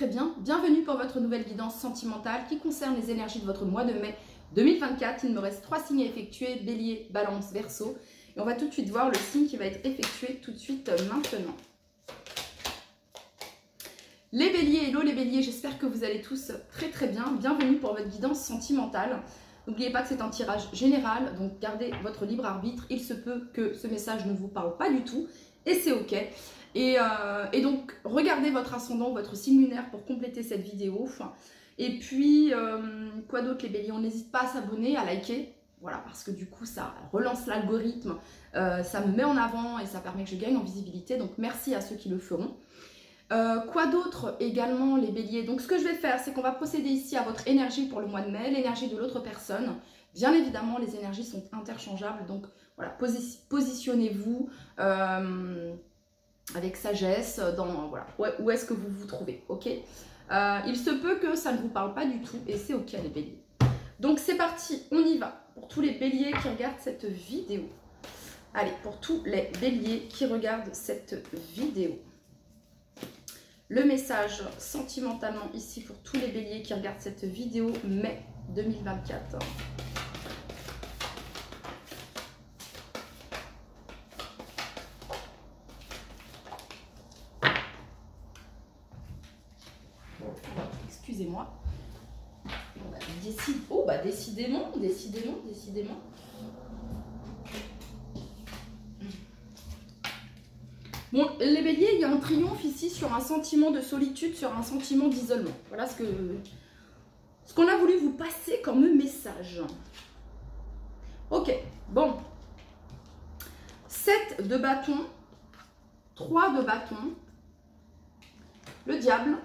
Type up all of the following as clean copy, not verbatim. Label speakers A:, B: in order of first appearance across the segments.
A: très bien. Bienvenue pour votre nouvelle guidance sentimentale qui concerne les énergies de votre mois de mai 2024. Il me reste 3 signes à effectuer, Bélier, Balance, Verseau. Et on va tout de suite voir le signe qui va être effectué tout de suite maintenant. Les Béliers, hello les Béliers, j'espère que vous allez tous très bien. Bienvenue pour votre guidance sentimentale. N'oubliez pas que c'est un tirage général, donc gardez votre libre arbitre. Il se peut que ce message ne vous parle pas du tout et c'est ok. Et donc, regardez votre ascendant, votre signe lunaire pour compléter cette vidéo. Et puis, quoi d'autre les Béliers? On n'hésite pas à s'abonner, à liker. Voilà, parce que du coup, ça relance l'algorithme, ça me met en avant et ça permet que je gagne en visibilité. Donc, merci à ceux qui le feront. Quoi d'autre également les Béliers? Donc, ce que je vais faire, c'est qu'on va procéder ici à votre énergie pour le mois de mai, l'énergie de l'autre personne. Bien évidemment, les énergies sont interchangeables. Donc, voilà, positionnez-vous avec sagesse dans voilà, où est-ce que vous vous trouvez, ok? Il se peut que ça ne vous parle pas du tout et c'est ok les Béliers. Donc c'est parti, on y va pour tous les Béliers qui regardent cette vidéo. Allez, pour tous les Béliers qui regardent cette vidéo. Le message sentimentalement ici pour tous les Béliers qui regardent cette vidéo mai 2024. Excusez-moi. Oh bah décidément. Bon, les Béliers, il y a un triomphe ici sur un sentiment de solitude, sur un sentiment d'isolement. Voilà ce qu'on a voulu vous passer comme message. Ok, bon. 7 de bâton, 3 de bâton, le diable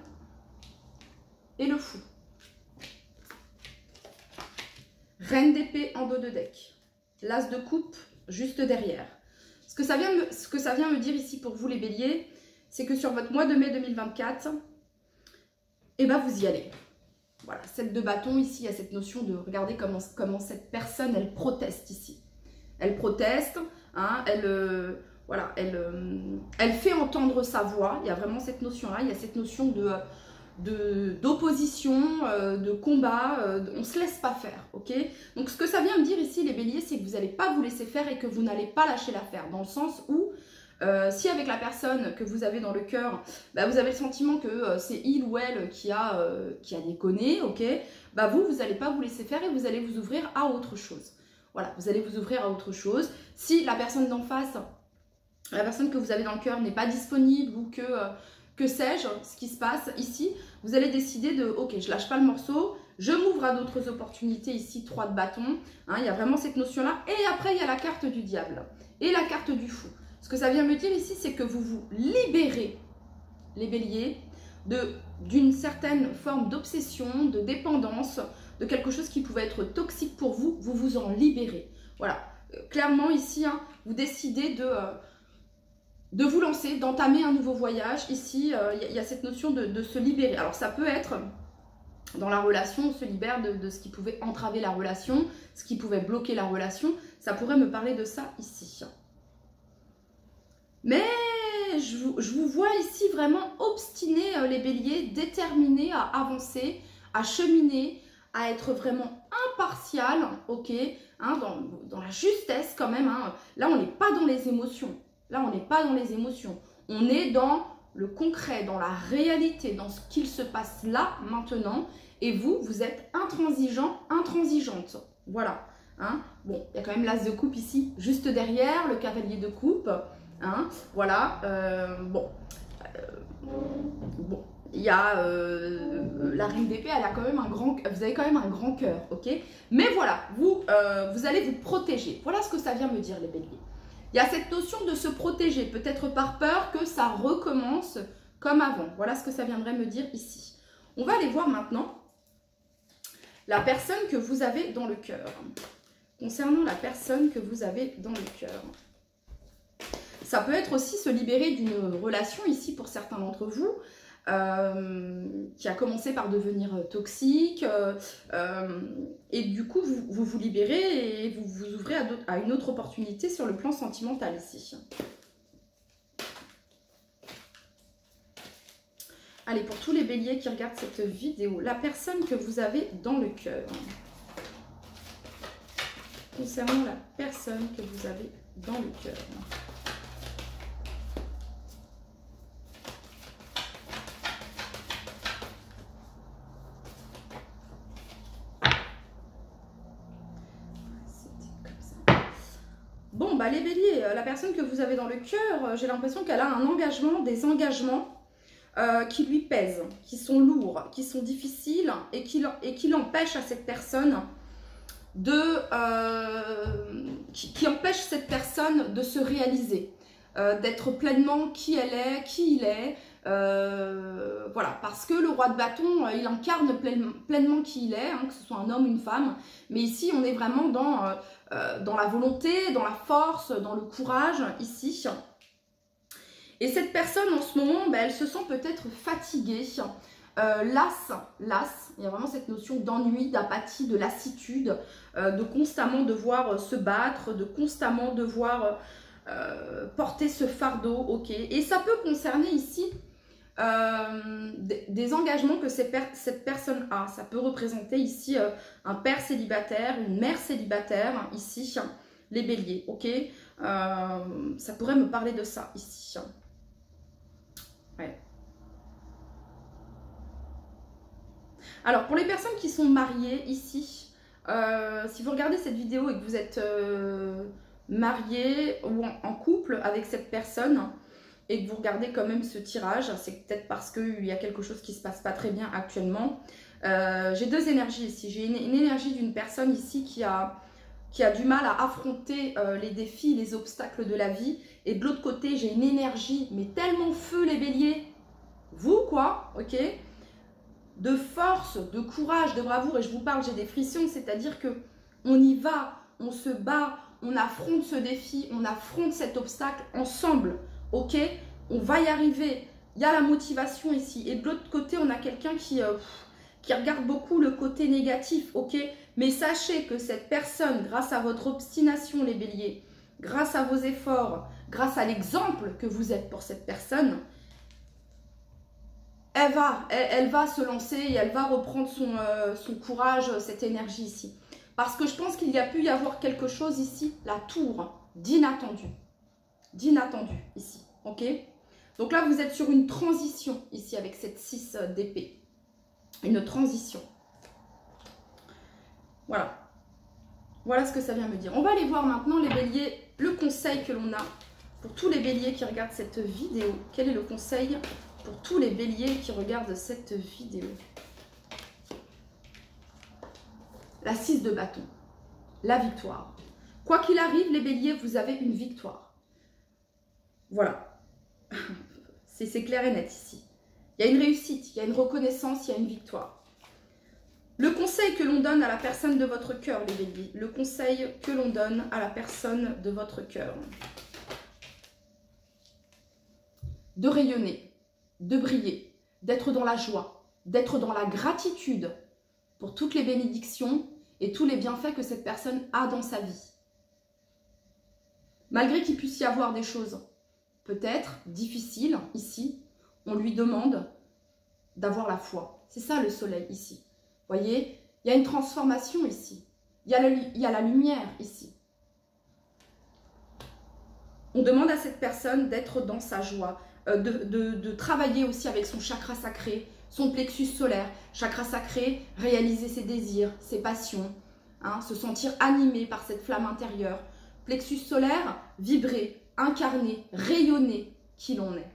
A: et le fou. Reine d'épée en dos de deck. L'as de coupe juste derrière. Ce que ça vient me dire ici pour vous les Béliers, c'est que sur votre mois de mai 2024, eh ben vous y allez. Voilà, 7 de bâton ici, il y a cette notion de, regardez comment cette personne, elle proteste ici. Elle proteste, hein, elle fait entendre sa voix. Il y a vraiment cette notion-là, il y a cette notion d'opposition, de combat, on ne se laisse pas faire, ok? Donc ce que ça vient me dire ici les Béliers, c'est que vous n'allez pas vous laisser faire et que vous n'allez pas lâcher l'affaire, dans le sens où si avec la personne que vous avez dans le cœur, bah, vous avez le sentiment que c'est il ou elle qui a déconné, ok? Bah vous n'allez pas vous laisser faire et vous allez vous ouvrir à autre chose. Voilà, vous allez vous ouvrir à autre chose. Si la personne d'en face, la personne que vous avez dans le cœur n'est pas disponible ou que sais-je, ce qui se passe ici, vous allez décider de, ok, je lâche pas le morceau, je m'ouvre à d'autres opportunités ici, 3 de bâton, hein, il y a vraiment cette notion-là, et après il y a la carte du diable, et la carte du fou. Ce que ça vient me dire ici, c'est que vous vous libérez, les Béliers, d'une certaine forme d'obsession, de dépendance, de quelque chose qui pouvait être toxique pour vous, vous vous en libérez. Voilà, clairement ici, hein, vous décidez de vous lancer, d'entamer un nouveau voyage. Ici, il y a cette notion de se libérer. Alors, ça peut être dans la relation, on se libère de ce qui pouvait entraver la relation, ce qui pouvait bloquer la relation. Ça pourrait me parler de ça ici. Mais je vous vois ici vraiment obstinés, les Béliers, déterminés à avancer, à cheminer, à être vraiment impartial, ok, hein, dans la justesse quand même. Hein. Là, on n'est pas dans les émotions. Là, on n'est pas dans les émotions. On est dans le concret, dans la réalité, dans ce qu'il se passe là, maintenant. Et vous êtes intransigeant, intransigeante. Voilà. Hein. Bon, il y a quand même l'as de coupe ici, juste derrière, le cavalier de coupe. Hein. Voilà. Bon, il y a la reine d'épée, elle a quand même vous avez quand même un grand cœur, ok? Mais voilà, vous allez vous protéger. Voilà ce que ça vient me dire, les Béliers. Il y a cette notion de se protéger, peut-être par peur que ça recommence comme avant. Voilà ce que ça viendrait me dire ici. On va aller voir maintenant la personne que vous avez dans le cœur. Concernant la personne que vous avez dans le cœur. Ça peut être aussi se libérer d'une relation ici pour certains d'entre vous. Qui a commencé par devenir toxique et du coup vous vous libérez et vous vous ouvrez à une autre opportunité sur le plan sentimental ici. Allez, pour tous les béliers qui regardent cette vidéo, la personne que vous avez dans le cœur. Concernant la personne que vous avez dans le cœur. Bon, bah les béliers, la personne que vous avez dans le cœur, j'ai l'impression qu'elle a un engagement, des engagements qui lui pèsent, qui sont lourds, qui sont difficiles et qui l'empêchent à cette personne qui empêche cette personne de se réaliser, d'être pleinement qui elle est, qui il est. Voilà, parce que le roi de bâton, il incarne pleinement qui il est, hein, que ce soit un homme ou une femme. Mais ici, on est vraiment dans la volonté, dans la force, dans le courage, ici. Et cette personne, en ce moment, ben, elle se sent peut-être fatiguée, lasse. Il y a vraiment cette notion d'ennui, d'apathie, de lassitude, de constamment devoir se battre, de constamment devoir porter ce fardeau, ok. Et ça peut concerner ici des engagements que cette personne a. Ça peut représenter ici un père célibataire, une mère célibataire, ici, les béliers, ok. Ça pourrait me parler de ça, ici. Ouais. Alors, pour les personnes qui sont mariées, ici, si vous regardez cette vidéo et que vous êtes marié ou en couple avec cette personne, et que vous regardez quand même ce tirage, c'est peut-être parce qu'il y a quelque chose qui ne se passe pas très bien actuellement. J'ai deux énergies ici. J'ai une énergie d'une personne ici qui a du mal à affronter les défis, les obstacles de la vie. Et de l'autre côté, j'ai une énergie, mais tellement feu les béliers, vous quoi, ok, de force, de courage, de bravoure. Et je vous parle, j'ai des frissons, c'est-à-dire que on y va, on se bat, on affronte ce défi, on affronte cet obstacle ensemble. Ok, on va y arriver. Il y a la motivation ici. Et de l'autre côté, on a quelqu'un qui regarde beaucoup le côté négatif. Ok, mais sachez que cette personne, grâce à votre obstination, les béliers, grâce à vos efforts, grâce à l'exemple que vous êtes pour cette personne, elle va se lancer et elle va reprendre son courage, cette énergie ici. Parce que je pense qu'il y a pu y avoir quelque chose ici, la tour, d'inattendu. D'inattendu ici, ok. Donc là, vous êtes sur une transition ici avec cette 6 d'épée. Une transition. Voilà. Voilà ce que ça vient me dire. On va aller voir maintenant les béliers, le conseil que l'on a pour tous les béliers qui regardent cette vidéo. Quel est le conseil pour tous les béliers qui regardent cette vidéo? La 6 de bâton. La victoire. Quoi qu'il arrive, les béliers, vous avez une victoire. Voilà, c'est clair et net ici. Il y a une réussite, il y a une reconnaissance, il y a une victoire. Le conseil que l'on donne à la personne de votre cœur, les béliers. Le conseil que l'on donne à la personne de votre cœur. De rayonner, de briller, d'être dans la joie, d'être dans la gratitude pour toutes les bénédictions et tous les bienfaits que cette personne a dans sa vie. Malgré qu'il puisse y avoir des choses peut-être difficile ici, on lui demande d'avoir la foi. C'est ça le soleil ici. Vous voyez, il y a une transformation ici. Il y a la lumière ici. On demande à cette personne d'être dans sa joie, de travailler aussi avec son chakra sacré, son plexus solaire. Chakra sacré, réaliser ses désirs, ses passions, hein, se sentir animé par cette flamme intérieure. Plexus solaire, vibrer, incarner, rayonner qui l'on est.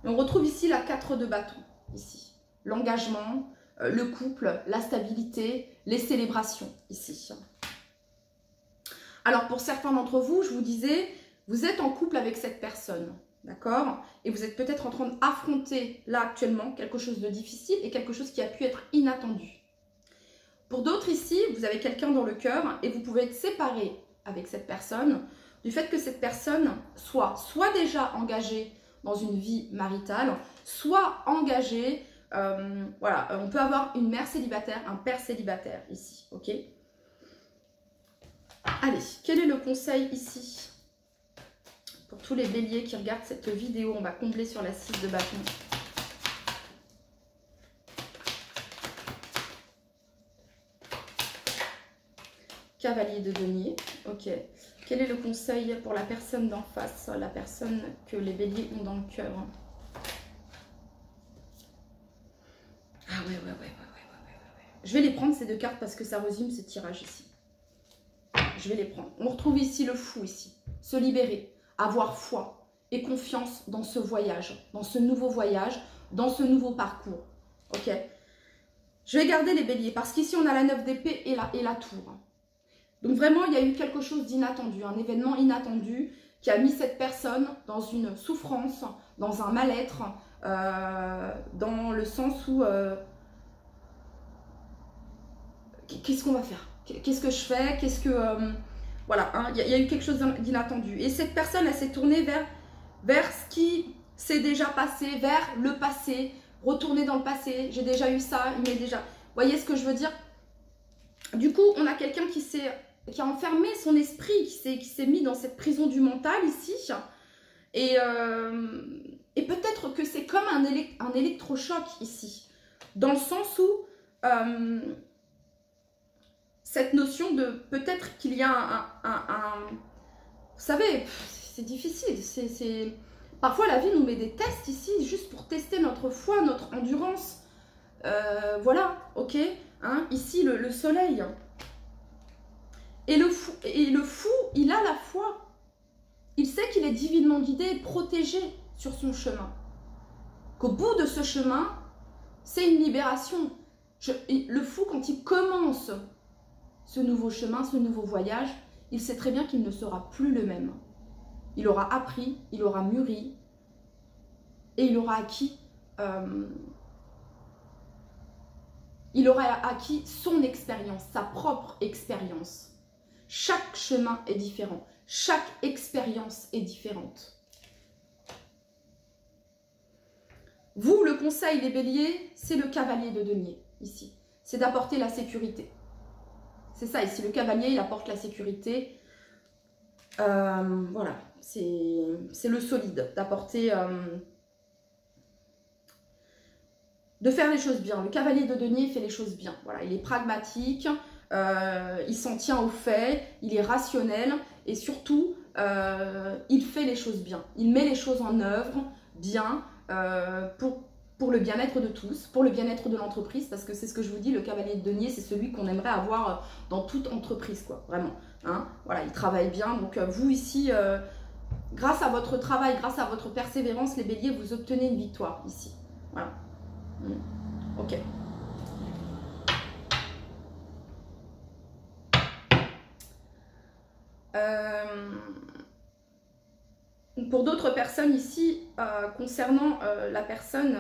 A: Et on retrouve ici la 4 de bâton, ici. L'engagement, le couple, la stabilité, les célébrations, ici. Alors pour certains d'entre vous, je vous disais, vous êtes en couple avec cette personne, d'accord? Et vous êtes peut-être en train d'affronter là actuellement quelque chose de difficile et quelque chose qui a pu être inattendu. Pour d'autres ici, vous avez quelqu'un dans le cœur et vous pouvez être séparés avec cette personne, du fait que cette personne soit déjà engagée dans une vie maritale, soit engagée, voilà, on peut avoir une mère célibataire, un père célibataire ici, ok? Allez, quel est le conseil ici Pour tous les béliers qui regardent cette vidéo, on va combler sur la 6 de bâton. Cavalier de denier, ok. Quel est le conseil pour la personne d'en face, la personne que les béliers ont dans le cœur? Ah ouais. Je vais les prendre ces deux cartes parce que ça résume ce tirage ici. Je vais les prendre. On retrouve ici le fou, ici. Se libérer, avoir foi et confiance dans ce voyage, dans ce nouveau voyage, dans ce nouveau parcours. Ok. Je vais garder les béliers parce qu'ici on a la 9 d'épée et la tour. Donc vraiment, il y a eu quelque chose d'inattendu, un événement inattendu qui a mis cette personne dans une souffrance, dans un mal-être, dans le sens où... qu'est-ce qu'on va faire? Qu'est-ce que je fais? Qu'est-ce que... voilà, hein, y a eu quelque chose d'inattendu. Et cette personne, elle s'est tournée vers ce qui s'est déjà passé, vers le passé, retourner dans le passé. J'ai déjà eu ça, il m'est déjà... Vous voyez ce que je veux dire? Du coup, on a quelqu'un qui a enfermé son esprit, qui s'est mis dans cette prison du mental ici. Et peut-être que c'est comme un électrochoc ici. Dans le sens où cette notion de peut-être qu'il y a vous savez, c'est difficile. Parfois la vie nous met des tests ici juste pour tester notre foi, notre endurance. Voilà, ok, hein, ici le soleil. Et le fou, il a la foi. Il sait qu'il est divinement guidé et protégé sur son chemin. Qu'au bout de ce chemin, c'est une libération. Le fou, quand il commence ce nouveau chemin, ce nouveau voyage, il sait très bien qu'il ne sera plus le même. Il aura appris, il aura mûri et il aura acquis son expérience, sa propre expérience. Chaque chemin est différent. Chaque expérience est différente. Vous, le conseil des béliers, c'est le cavalier de denier, ici. C'est d'apporter la sécurité. C'est ça, ici, le cavalier, il apporte la sécurité. Voilà, c'est le solide, d'apporter... de faire les choses bien. Le cavalier de denier fait les choses bien. Voilà, il est pragmatique, il s'en tient aux faits, il est rationnel et surtout, il fait les choses bien. Il met les choses en œuvre bien pour le bien-être de tous, pour le bien-être de l'entreprise, parce que c'est ce que je vous dis, le cavalier de denier, c'est celui qu'on aimerait avoir dans toute entreprise, quoi, vraiment. Hein, voilà, il travaille bien. Donc vous ici, grâce à votre travail, grâce à votre persévérance, les béliers, vous obtenez une victoire ici. Voilà. Ok. Pour d'autres personnes ici, concernant la personne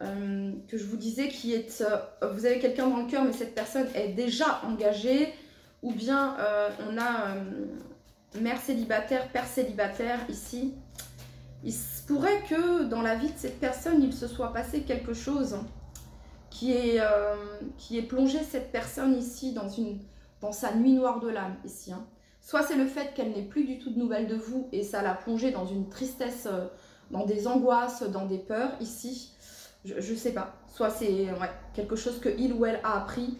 A: que je vous disais qui est... vous avez quelqu'un dans le cœur, mais cette personne est déjà engagée, ou bien on a mère célibataire, père célibataire ici. Il se pourrait que dans la vie de cette personne, il se soit passé quelque chose qui est plongé cette personne ici dans sa nuit noire de l'âme ici. Hein. Soit c'est le fait qu'elle n'ait plus du tout de nouvelles de vous et ça l'a plongé dans une tristesse, dans des angoisses, dans des peurs ici. Je ne sais pas. Soit c'est quelque chose que il ou elle a appris.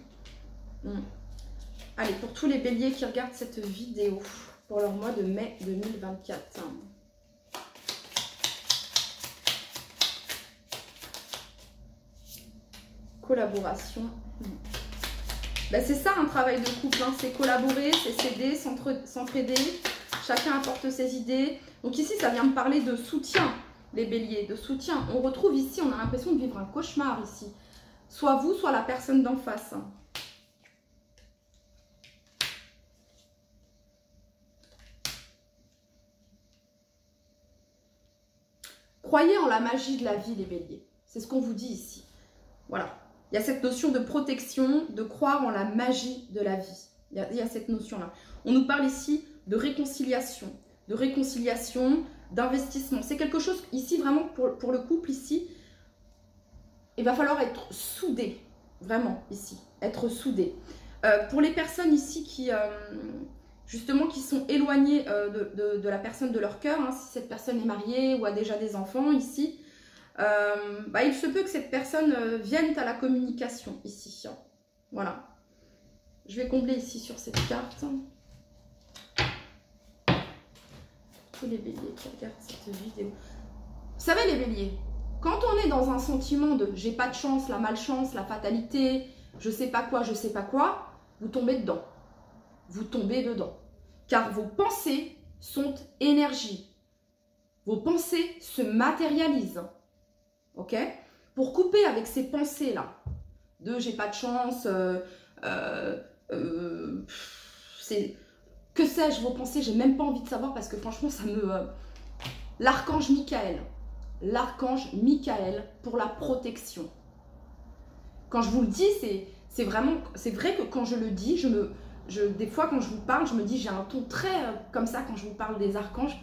A: Allez, pour tous les béliers qui regardent cette vidéo, pour leur mois de mai 2024. Collaboration. Ben c'est ça un travail de couple, hein. C'est collaborer, c'est s'aider, s'entraider. Chacun apporte ses idées. Donc ici, ça vient me parler de soutien, les béliers, de soutien. On retrouve ici, on a l'impression de vivre un cauchemar ici. Soit vous, soit la personne d'en face. Croyez en la magie de la vie, les béliers. C'est ce qu'on vous dit ici. Voilà. Il y a cette notion de protection, de croire en la magie de la vie. Il y a cette notion-là. On nous parle ici de réconciliation, d'investissement. C'est quelque chose ici, vraiment, pour le couple ici, il va falloir être soudé, vraiment, ici, être soudé. Pour les personnes ici justement qui sont éloignés de la personne de leur cœur, hein, si cette personne est mariée ou a déjà des enfants ici, il se peut que cette personne vienne à la communication ici. Hein. Voilà. Je vais combler ici sur cette carte. Tous les béliers qui regardent cette vidéo. Vous savez les béliers, quand on est dans un sentiment de j'ai pas de chance, la malchance, la fatalité, je sais pas quoi, vous tombez dedans. Vous tombez dedans. Car vos pensées sont énergie. Vos pensées se matérialisent. Ok? Pour couper avec ces pensées-là, de j'ai pas de chance, c'est... Que sais-je, vos pensées, j'ai même pas envie de savoir parce que franchement, ça me... L'archange Michael. L'archange Michael pour la protection. Quand je vous le dis, c'est vrai que quand je le dis, des fois quand je vous parle, je me dis, j'ai un ton très comme ça quand je vous parle des archanges.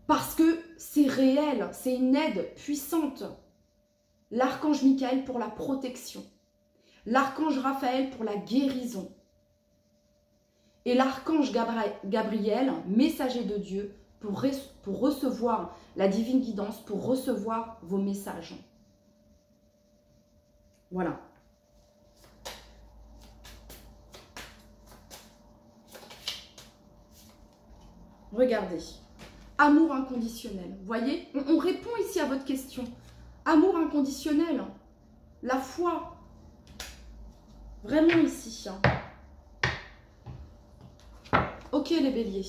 A: Parce que c'est réel, c'est une aide puissante. L'archange Michael pour la protection. L'archange Raphaël pour la guérison. Et l'archange Gabriel, messager de Dieu, pour recevoir la divine guidance, pour recevoir vos messages. Voilà. Regardez. Amour inconditionnel. Vous voyez, on répond ici à votre question. Amour inconditionnel. La foi. Vraiment ici. Hein. Ok les béliers.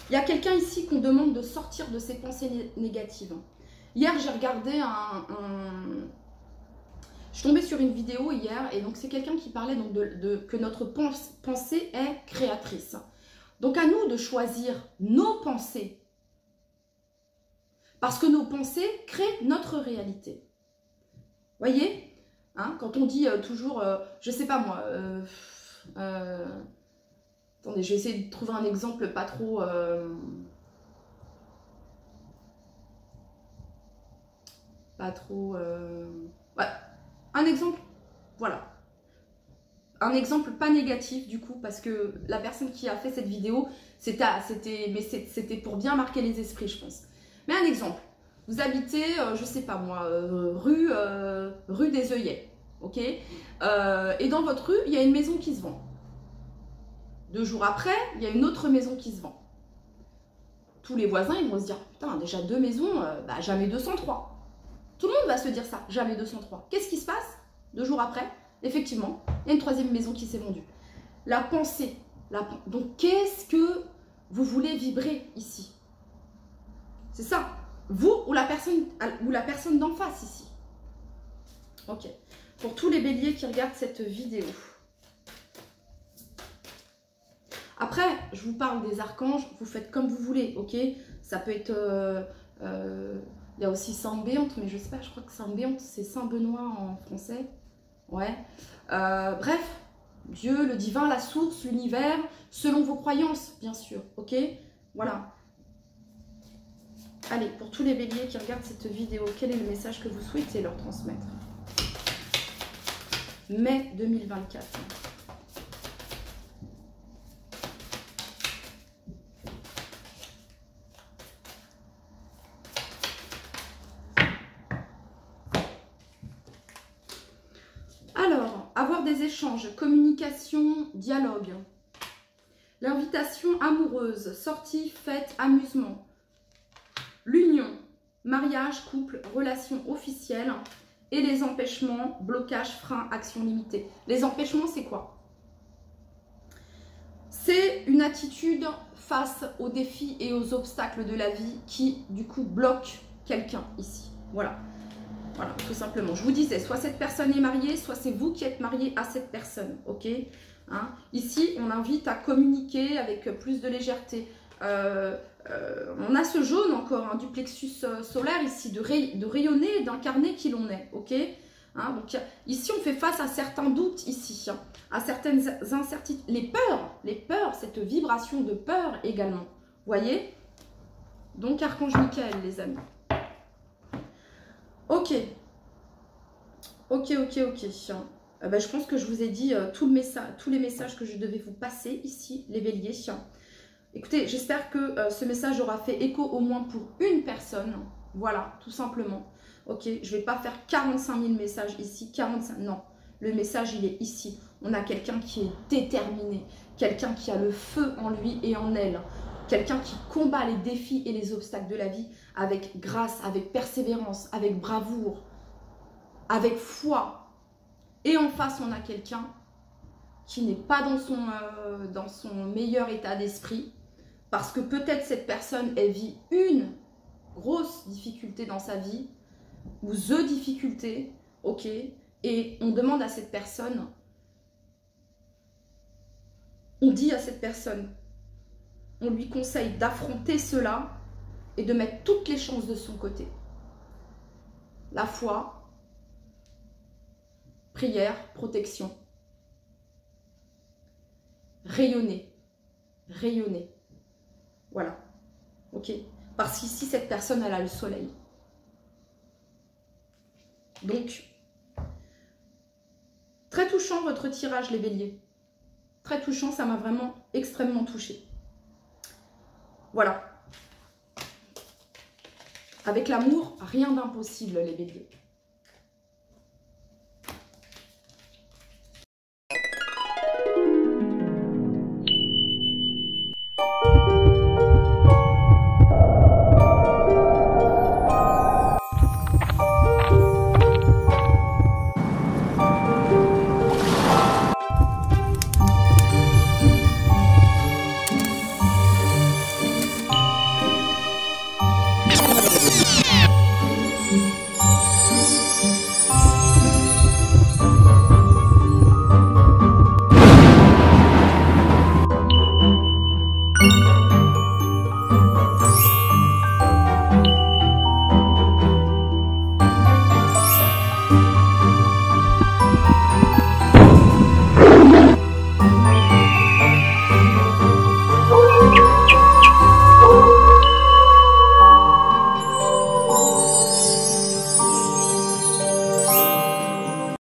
A: Il y a quelqu'un ici qu'on demande de sortir de ses pensées négatives. Hier, j'ai regardé je suis tombée sur une vidéo hier, et donc c'est quelqu'un qui parlait donc que notre pensée est créatrice. Donc à nous de choisir nos pensées. Parce que nos pensées créent notre réalité. Voyez, hein, quand on dit toujours, je sais pas moi... attendez, je vais essayer de trouver un exemple pas trop... Ouais, un exemple, voilà. Un exemple pas négatif du coup, parce que la personne qui a fait cette vidéo, c'était pour bien marquer les esprits, je pense. Mais un exemple, vous habitez, je sais pas moi, rue des Œillets, ok, et dans votre rue, il y a une maison qui se vend. 2 jours après, il y a une autre maison qui se vend. Tous les voisins, ils vont se dire, putain, déjà 2 maisons, jamais 203. Tout le monde va se dire ça, jamais 203. Qu'est-ce qui se passe 2 jours après? Effectivement, il y a une 3e maison qui s'est vendue. La pensée. Donc, qu'est-ce que vous voulez vibrer ici? C'est ça. Vous ou la personne d'en face ici. Ok. Pour tous les béliers qui regardent cette vidéo. Après, je vous parle des archanges, vous faites comme vous voulez, ok? Ça peut être... il y a aussi Saint-Béante, mais je sais pas, je crois que Saint-Béante, c'est Saint-Benoît en français. Ouais. Bref, Dieu, le divin, la source, l'univers, selon vos croyances, bien sûr, ok? Voilà. Allez, pour tous les béliers qui regardent cette vidéo, quel est le message que vous souhaitez leur transmettre? Mai 2024. Alors, avoir des échanges, communication, dialogue. L'invitation amoureuse, sortie, fête, amusement. L'union, mariage, couple, relation officielle. Et les empêchements, blocage, frein, action limitée. Les empêchements, c'est quoi? C'est une attitude face aux défis et aux obstacles de la vie qui, du coup, bloque quelqu'un ici. Voilà. Voilà, tout simplement. Je vous disais, soit cette personne est mariée, soit c'est vous qui êtes marié à cette personne, ok, hein? Ici, on invite à communiquer avec plus de légèreté. On a ce jaune encore, hein, du plexus solaire ici, de rayonner, d'incarner qui l'on est, ok, hein? Donc ici, on fait face à certains doutes ici, hein, à certaines incertitudes. Les peurs, cette vibration de peur également, voyez? Donc, Archange Michael, les amis. Ok. Ok. Ben, je pense que je vous ai dit tous les messages que je devais vous passer ici, les béliers. Écoutez, j'espère que ce message aura fait écho au moins pour une personne. Voilà, tout simplement. Ok, je ne vais pas faire 45 000 messages ici. 45, non, le message, il est ici. On a quelqu'un qui est déterminé. Quelqu'un qui a le feu en lui et en elle. Quelqu'un qui combat les défis et les obstacles de la vie avec grâce, avec persévérance, avec bravoure, avec foi. Et en face, on a quelqu'un qui n'est pas dans son meilleur état d'esprit. Parce que peut-être cette personne, elle vit une grosse difficulté dans sa vie, ou the difficulté, ok, et on demande à cette personne, on dit à cette personne, on lui conseille d'affronter cela et de mettre toutes les chances de son côté. La foi, prière, protection, rayonner, rayonner. Voilà, ok. Parce qu'ici, cette personne, elle a le soleil. Donc, très touchant votre tirage, les béliers. Très touchant, ça m'a vraiment extrêmement touché. Voilà. Avec l'amour, rien d'impossible, les béliers.